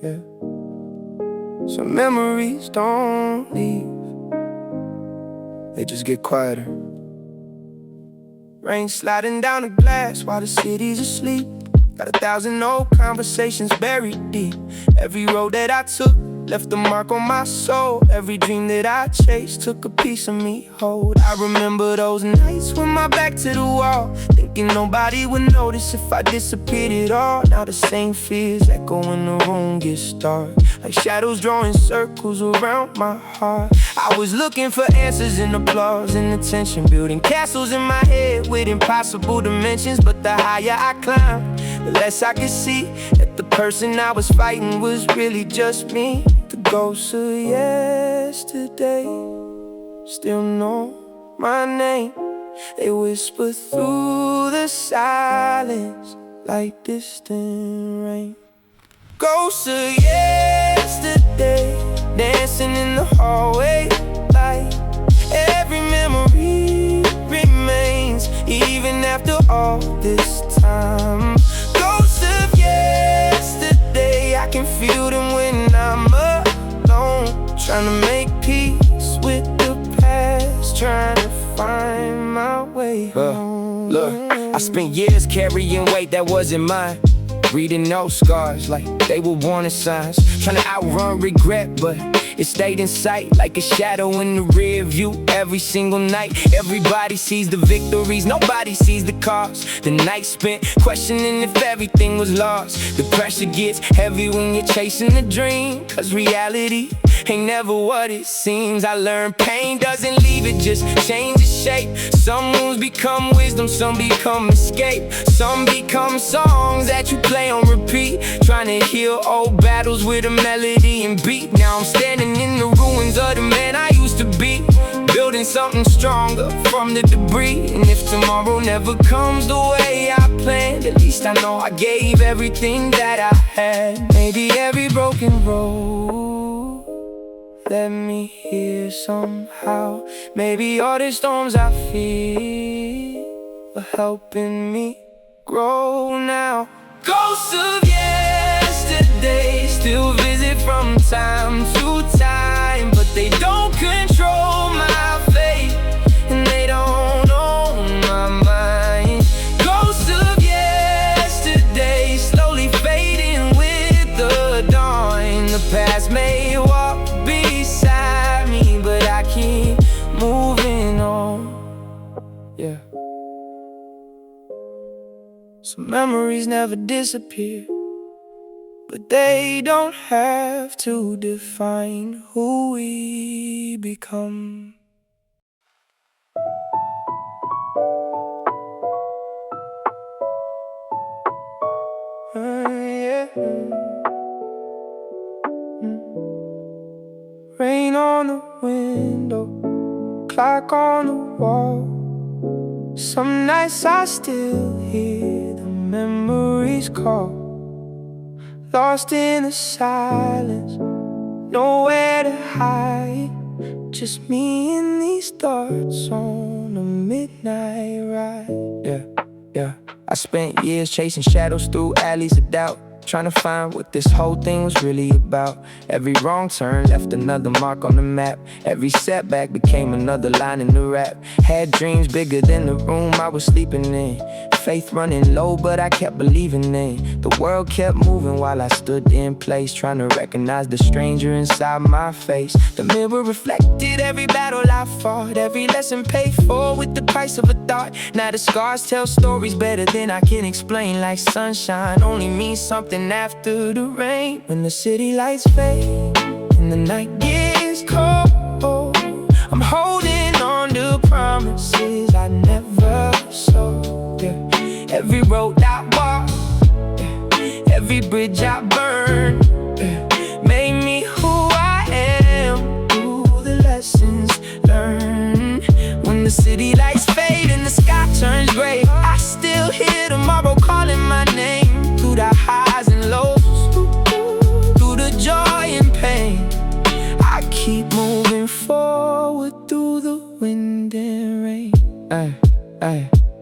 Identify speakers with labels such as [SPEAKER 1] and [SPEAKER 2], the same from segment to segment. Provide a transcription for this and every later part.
[SPEAKER 1] yeah. Some memories don't leave, they just get quieter. Rain sliding down the glass while the city's asleep. Got 1,000 old conversations buried deep. Every road that I took left a mark on my soul. Every dream that I chased took a piece of me hold. I remember those nights with my back to the wall, thinking nobody would notice if I disappeared at all. Now the same fears echo when the room gets dark, like shadows drawing circles around my heart. I was looking for answers in applause and attention, building castles in my head with impossible dimensions. But the higher I climbed, the less I could see that the person I was fighting was really just me. The ghosts of yesterday still know my name. They whisper through the silence like distant rain. Ghosts of yesterday dancing in the hallway, like every memory remains even after all this time. Ghosts of yesterday, I can feel them when I'm alone, trying to make peace with the past, trying to find my way home. Look, I spent years carrying weight that wasn't mine, reading those scars like they were warning signs, trying to outrun regret, but it stayed in sight like a shadow in the rear view every single night. Everybody sees the victories, nobody sees the cost. The night spent questioning if everything was lost. The pressure gets heavy when you're chasing a dream, cause reality ain't never what it seems. I learned pain doesn't leave, it just changes shape. Some wounds become wisdom, some become escape. Some become songs that you play on repeat, trying to heal old battles with a melody and beat. Now I'm standing in the ruins of the man I used to be, building something stronger from the debris. And if tomorrow never comes the way I planned, at least I know I gave everything that I had. Maybe every broken road led me here somehow. Maybe all the storms I fear are helping me grow now. Ghosts of yesterday still visit from time to time, but they don't control my fate, and they don't own my mind. Ghosts of yesterday slowly fading with the dawn. The past may walk beside me, but I keep moving on, yeah. Some memories never disappear, but they don't have to define who we become. Yeah. Rain on the window, clock on the wall. Some nights I still hear the memories call, lost in the silence, nowhere to hide. Just me and these thoughts on a midnight ride. Yeah. I spent years chasing shadows through alleys of doubt, trying to find what this whole thing was really about. Every wrong turn left another mark on the map. Every setback became another line in the rap. Had dreams bigger than the room I was sleeping in, faith running low, but I kept believing in. The world kept moving while I stood in place, trying to recognize the stranger inside my face. The mirror reflected every battle I fought, every lesson paid for with the price of a thought. Now the scars tell stories better than I can explain, like sunshine only means something after the rain. When the city lights fade and the night gets cold, I'm holding on to promises I never sold, yeah. Every road I walked, yeah. Every bridge I burned, yeah, made me who I am through the lessons learned. When the city lights fade and the sky turns gray, I still hear tomorrow calling my name. Through the highs and lows, through the joy and pain, I keep moving forward through the wind and rain.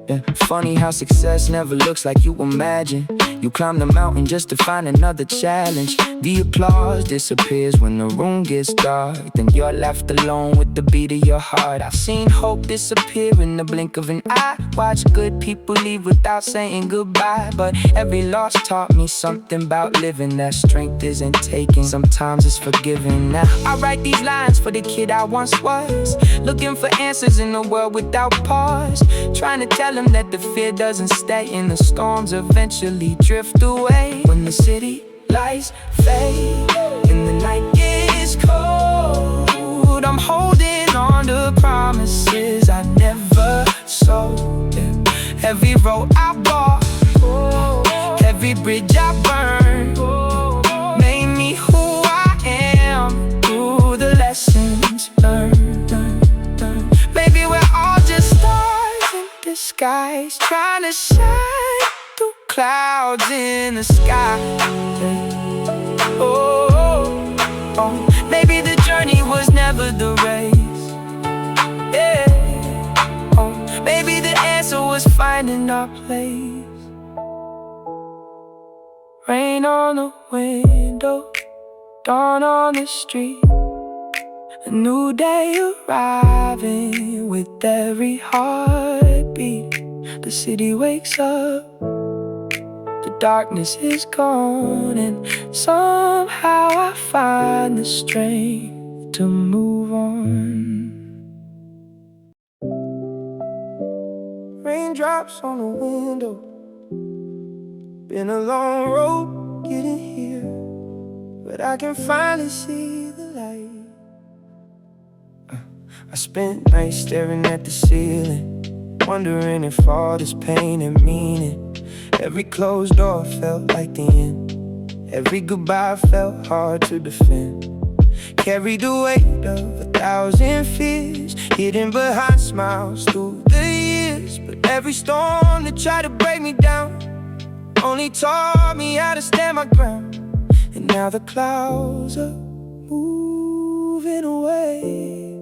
[SPEAKER 1] Yeah. Funny funny how success never looks like you imagine. You climb the mountain just to find another challenge. The applause disappears when the room gets dark. Then you're left alone with the beat of your heart. I've seen hope disappear in the blink of an eye. Watch good people leave without saying goodbye. But every loss taught me something about living. That strength isn't taken, sometimes it's forgiven. Now I write these lines for the kid I once was, looking for answers in a world without pause. Trying to tell him that the fear doesn't stay, and the storms eventually drift away. When the city lights fade and the night gets cold, I'm holding on to promises I never sold. Every road I walk, every bridge I burn, made me who I am through the lessons learned. Maybe we're all just stars in disguise, trying to shine through clouds in the sky. Oh, oh, maybe the journey was never the race. Yeah. Oh, maybe the answer was finding our place. Rain on the window, dawn on the street, a new day arriving with every heartbeat. The city wakes up, the darkness is gone, and somehow I find the strength to move on. Raindrops on the window, been a long road getting here, but I can finally see the light. I spent nights staring at the ceiling, wondering if all this pain had meaning. Every closed door felt like the end, every goodbye felt hard to defend. Carried the weight of 1,000 fears, hidden behind smiles through the years. But every storm that tried to break me down only taught me how to stand my ground. And now the clouds are moving away,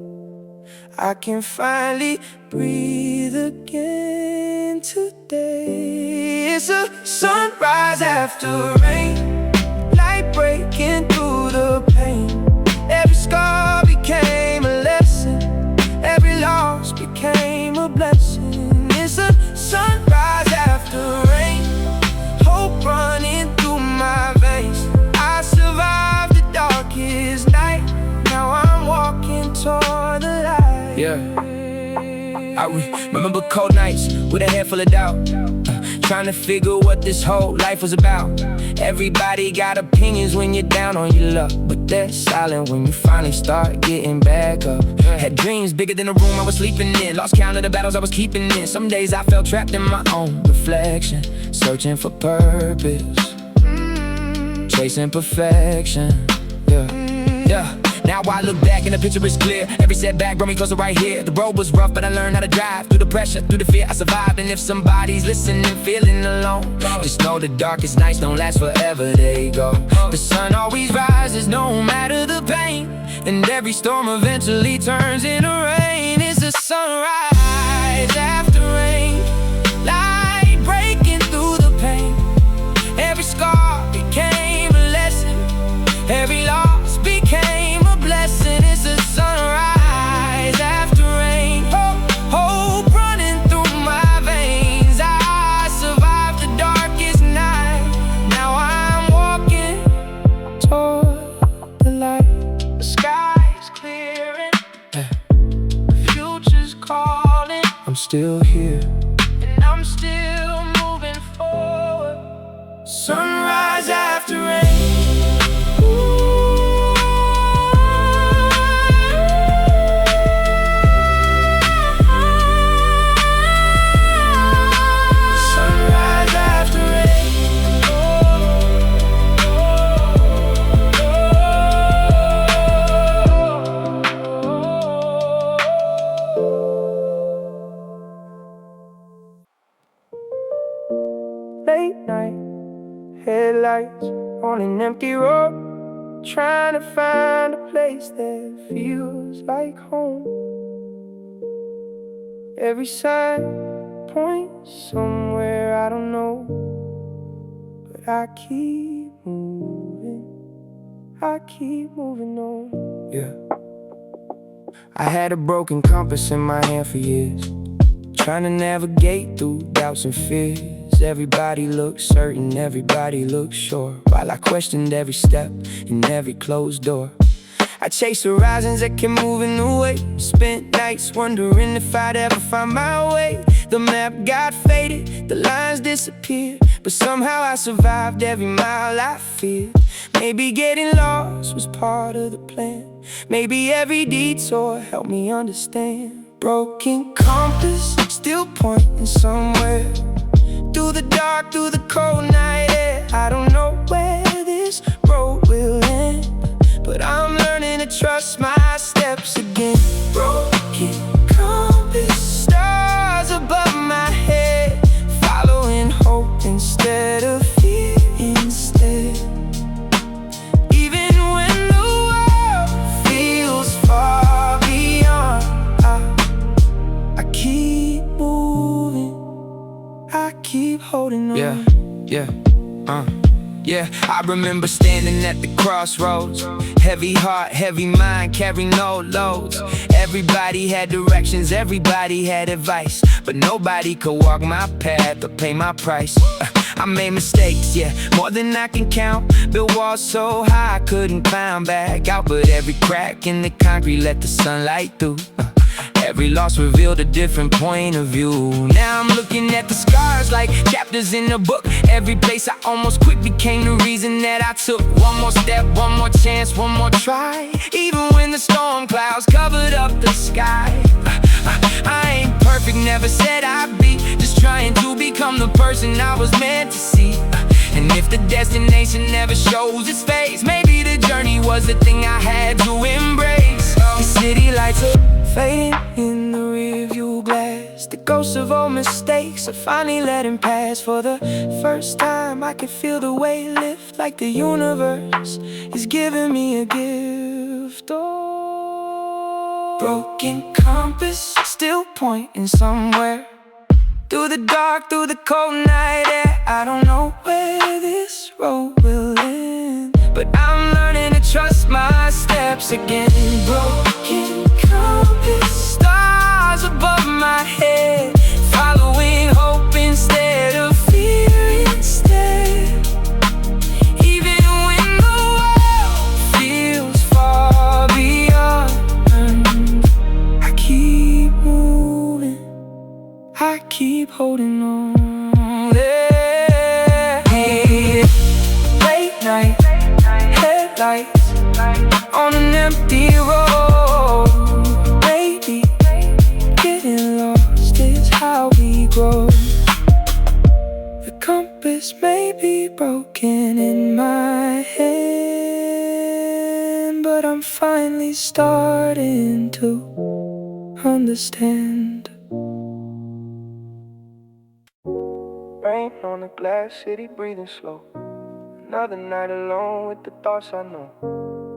[SPEAKER 1] I can finally breathe again today. It's a sunrise after rain, light breaking through the pain. Every scar became a lesson, every loss became a blessing. It's a sunrise after rain, hope running through my veins. I survived the darkest night, now I'm walking toward the light. Yeah, I remember cold nights with a head full of doubt, trying to figure what this whole life was about. Everybody got opinions when you're down on your luck, but they're silent when you finally start getting back up. Had dreams bigger than the room I was sleeping in, lost count of the battles I was keeping in. Some days I felt trapped in my own reflection, searching for purpose, chasing perfection. Yeah. Now I look back and the picture is clear. Every setback brought me closer right here. The road was rough, but I learned how to drive through the pressure, through the fear. I survived, and if somebody's listening, feeling alone, just know the darkest nights don't last forever, they go. The sun always rises, no matter the pain, and every storm eventually turns into rain. It's a sunrise after rain, light breaking through the pain. Every scar became a lesson, every loss became a blessing. It's a sunrise after rain, hope running through my veins. I survived the darkest night, now I'm walking toward the light. The sky's clearing, the future's calling. I'm still here, and I'm still moving forward. Sunrise after rain. Late night, headlights on an empty road, trying to find a place that feels like home. Every sign point somewhere I don't know, but I keep moving on. Yeah. I had a broken compass in my hand for years, trying to navigate through doubts and fears. Everybody looked certain, everybody looked sure, while I questioned every step and every closed door. I chased horizons that kept moving away, spent nights wondering if I'd ever find my way. The map got faded, the lines disappeared, but somehow I survived every mile I feared. Maybe getting lost was part of the plan, maybe every detour helped me understand. Broken compass, still pointing somewhere, through the dark, through the cold night air. I don't know where this road will end, but I'm learning to trust my steps again. Broken compass, stars above my head, following hope instead of fear instead. Even when the world feels far beyond, I keep moving, I keep holding on. Yeah, I remember standing at the crossroads, heavy heart, heavy mind, carry no loads. Everybody had directions, everybody had advice, but nobody could walk my path or pay my price. I made mistakes, yeah, more than I can count. Built walls so high I couldn't climb back out, but every crack in the concrete let the sunlight through. Every loss revealed a different point of view. Now I'm looking at the scars like chapters in a book. Every place I almost quit became the reason that I took one more step, one more chance, one more try. Even when the storm clouds covered up the sky, I ain't perfect, never said I'd be, just trying to become the person I was meant to see. And if the destination never shows its face, maybe the journey was the thing I had to embrace. The city lights are fading in the rearview glass, the ghosts of old mistakes are finally letting pass. For the first time I can feel the weight lift, like the universe is giving me a gift. Oh, broken compass, still pointing somewhere, through the dark, through the cold night air. I don't know where this road will end, but I'm learning to trust my steps again. Broken compass, stars above my head, following hope instead of fear instead. Even when the world feels far beyond, I keep moving, I keep holding on. Yeah. Hey, late night, headlights on an empty road. Maybe getting lost is how we grow. The compass may be broken in my hand, but I'm finally starting to understand. Rain on the glass, city breathing slow. Another night alone with the thoughts I know.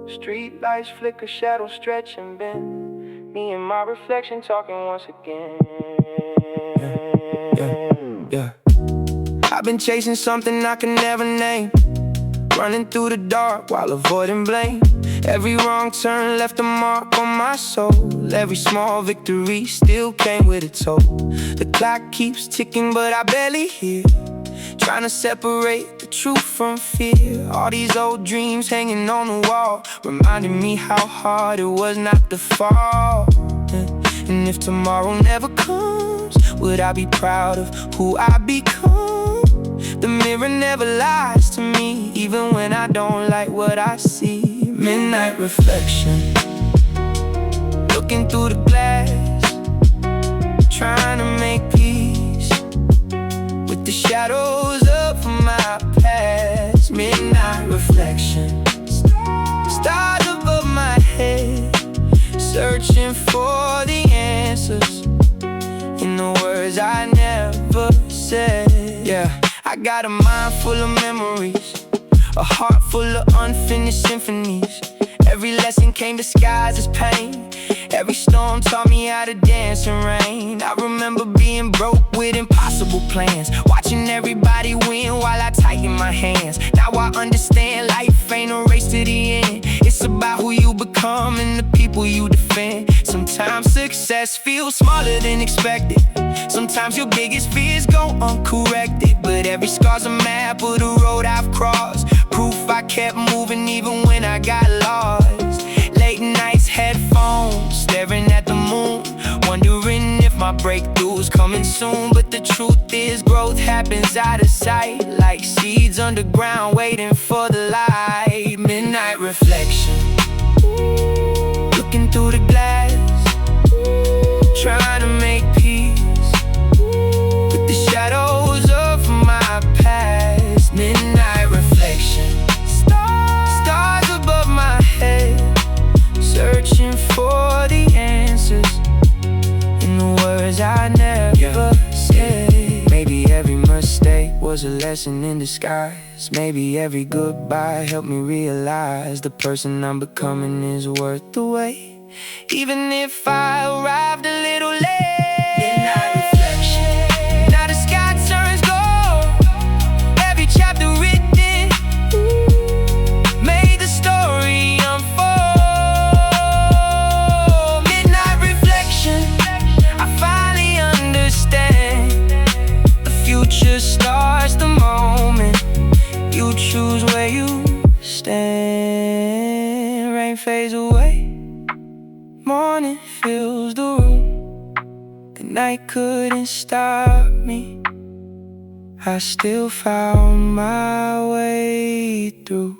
[SPEAKER 1] Street lights flicker, shadows stretch and bend. Me and my reflection talking once again. Yeah. I've been chasing something I can never name, running through the dark while avoiding blame. Every wrong turn left a mark on my soul. Every small victory still came with a toll. The clock keeps ticking but I barely hear, trying to separate the truth from fear. All these old dreams hanging on the wall, reminding me how hard it was not to fall. And if tomorrow never comes, would I be proud of who I become? The mirror never lies to me, even when I don't like what I see. Midnight reflection, looking through the glass, trying to make peace with the shadows of my past. Midnight reflection, stars above my head, searching for the answers in the words I never said. Yeah, I got a mind full of memories, a heart full of unfinished symphonies. Every lesson came disguised as pain, every storm taught me how to dance in rain. I remember being broke with impossible plans, watching everybody win while I tighten my hands. Now I understand life ain't a race to the end. It's about who you become and the people you defend. Sometimes success feels smaller than expected. Sometimes your biggest fears go uncorrected. But every scar's a map of the road I've crossed, proof I kept moving even when I got lost. Late nights, headphones, staring at the moon, wondering if my breakthrough's coming soon. But the truth is, growth happens out of sight, like seeds underground waiting for the light. Midnight reflection, looking through the glass, trying to make peace with the shadows of my past. Midnight reflection, stars above my head, searching for the answers in the words I never said. Maybe every mistake was a lesson in disguise. Maybe every goodbye helped me realize the person I'm becoming is worth the wait. Even if I arrived a little late. Midnight reflection, now the sky turns gold. Every chapter written made the story unfold. Midnight reflection, I finally understand. The future starts the moment you choose where you stand. Rain fades away, morning fills the room. The night couldn't stop me, I still found my way through.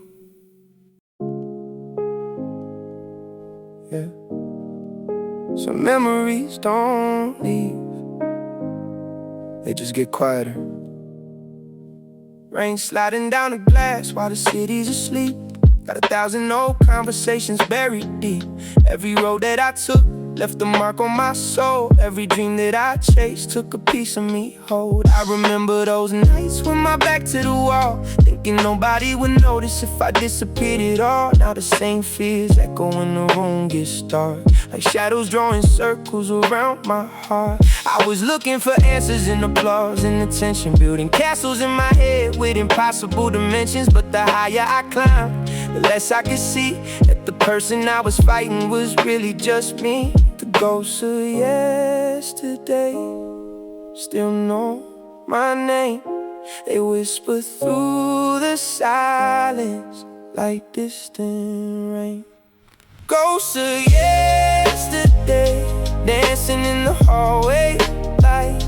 [SPEAKER 1] Yeah. Some memories don't leave, they just get quieter. Rain sliding down the glass while the city's asleep. Got 1,000 old conversations buried deep. Every road that I took left a mark on my soul. Every dream that I chased took a piece of me hold. I remember those nights with my back to the wall, thinking nobody would notice if I disappeared at all. Now the same fears echo when the room gets dark, like shadows drawing circles around my heart. I was looking for answers in applause and attention, building castles in my head with impossible dimensions. But the higher I climbed, the less I could see that the person I was fighting was really just me. The ghosts of yesterday still know my name. They whisper through the silence like distant rain. Ghosts of yesterday dancing in the hallway, like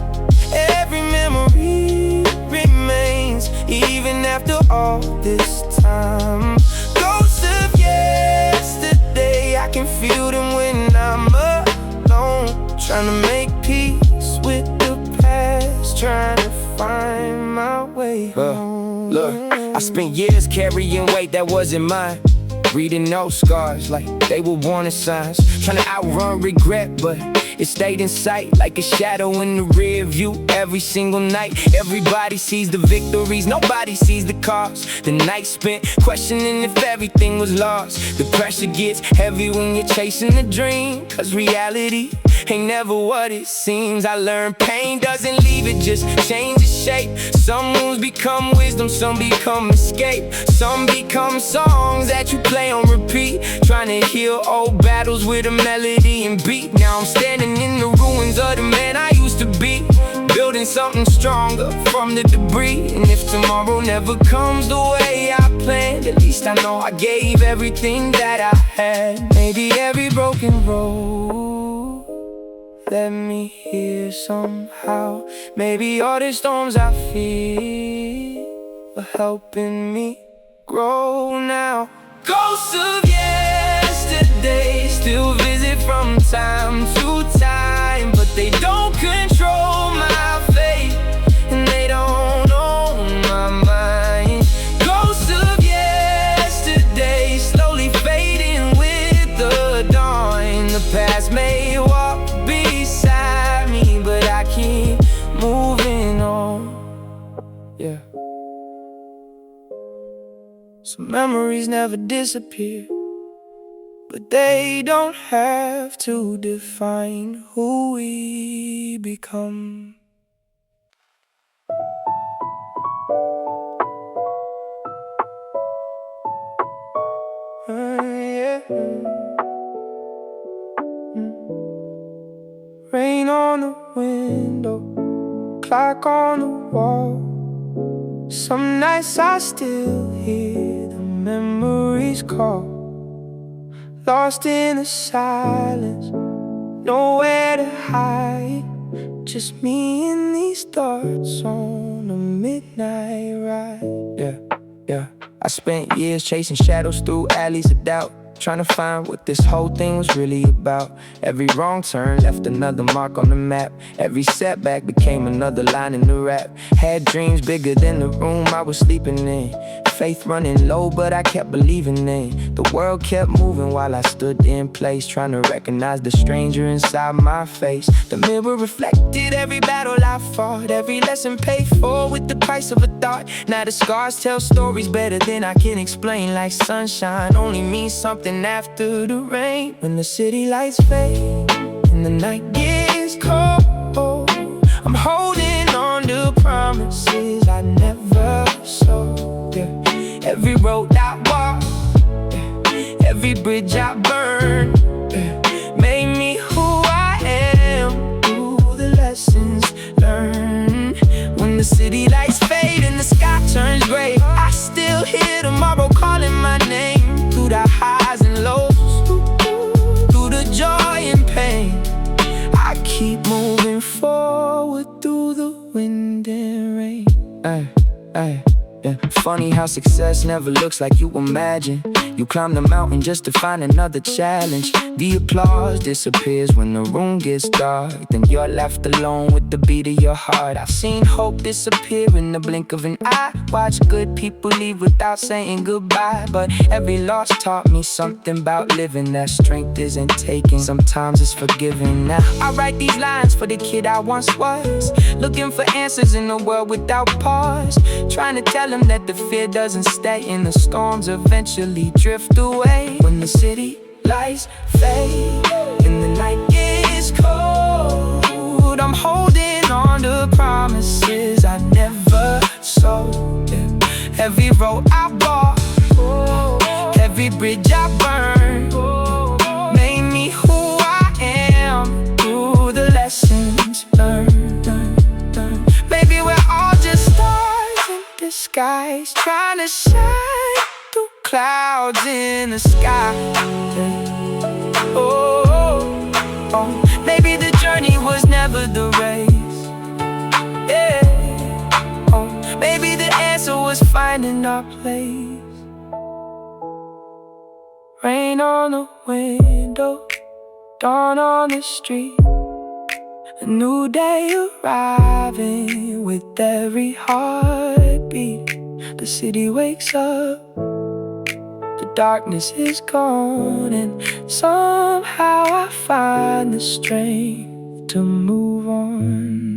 [SPEAKER 1] every memory remains even after all this time. Ghosts of yesterday, I can feel them when I'm alone, trying to make peace with the past, trying to find my way home. Look, I spent years carrying weight that wasn't mine, reading those scars like they were warning signs, trying to outrun regret, but it stayed in sight like a shadow in the rear view every single night. Everybody sees the victories, nobody sees the cost. The night spent questioning if everything was lost. The pressure gets heavy when you're chasing a dream, cause reality ain't never what it seems. I learned pain doesn't leave, it just changes shape. Some wounds become wisdom, some become escape. Some become songs that you play on repeat, trying to heal old battles with a melody and beat. Now I'm standing in the ruins of the man I used to be, building something stronger from the debris. And if tomorrow never comes the way I planned, at least I know I gave everything that I had. Maybe every broken road led me here somehow. Maybe all the storms I fear are helping me grow now. Ghosts of yesterday still visit from time to time, but they don't control my fate, and they don't own my mind. Ghosts of yesterday slowly fading with the dawn. The past may walk beside me, but I keep moving on. Yeah. Some memories never disappear, but they don't have to define who we become. Rain on the window, clock on the wall. Some nights I still hear the memories call. Lost in the silence, nowhere to hide. Just me and these thoughts on a midnight ride. Yeah. I spent years chasing shadows through alleys of doubt, trying to find what this whole thing was really about. Every wrong turn left another mark on the map. Every setback became another line in the rap. Had dreams bigger than the room I was sleeping in. Faith running low, but I kept believing in. The world kept moving while I stood in place, trying to recognize the stranger inside my face. The mirror reflected every battle I fought, every lesson paid for with the price of a thought. Now the scars tell stories better than I can explain. Like sunshine only means something after the rain. When the city lights fade and the night gets cold, I'm holding on to promises I never saw. Every road I walk, every bridge I burn, made me who I am through the lessons learned. When the city lights fade and the sky turns gray, I still hear tomorrow calling my name. Through the highs and lows, through the joy and pain, I keep moving forward through the wind and rain. Yeah. Funny how success never looks like you imagine. You climb the mountain just to find another challenge. The applause disappears when the room gets dark. Then you're left alone with the beat of your heart. I've seen hope disappear in the blink of an eye. Watched good people leave without saying goodbye. But every loss taught me something about living. That strength isn't taken, sometimes it's forgiven. Now I write these lines for the kid I once was, looking for answers in a world without pause. Trying to tell him that the fear doesn't stay, and the storms eventually drift away. When the city lights fade and the night gets cold, I'm holding on to promises I never sold. Every road I walk, every bridge I burn, made me who I am through the lessons learned. Maybe we're all just stars in disguise, trying to shine through clouds in the sky. Maybe the journey was never the race. Maybe the answer was finding our place. Rain on the window, dawn on the street, a new day arriving with every heartbeat. The city wakes up, the darkness is gone, and somehow I find the strength to move on.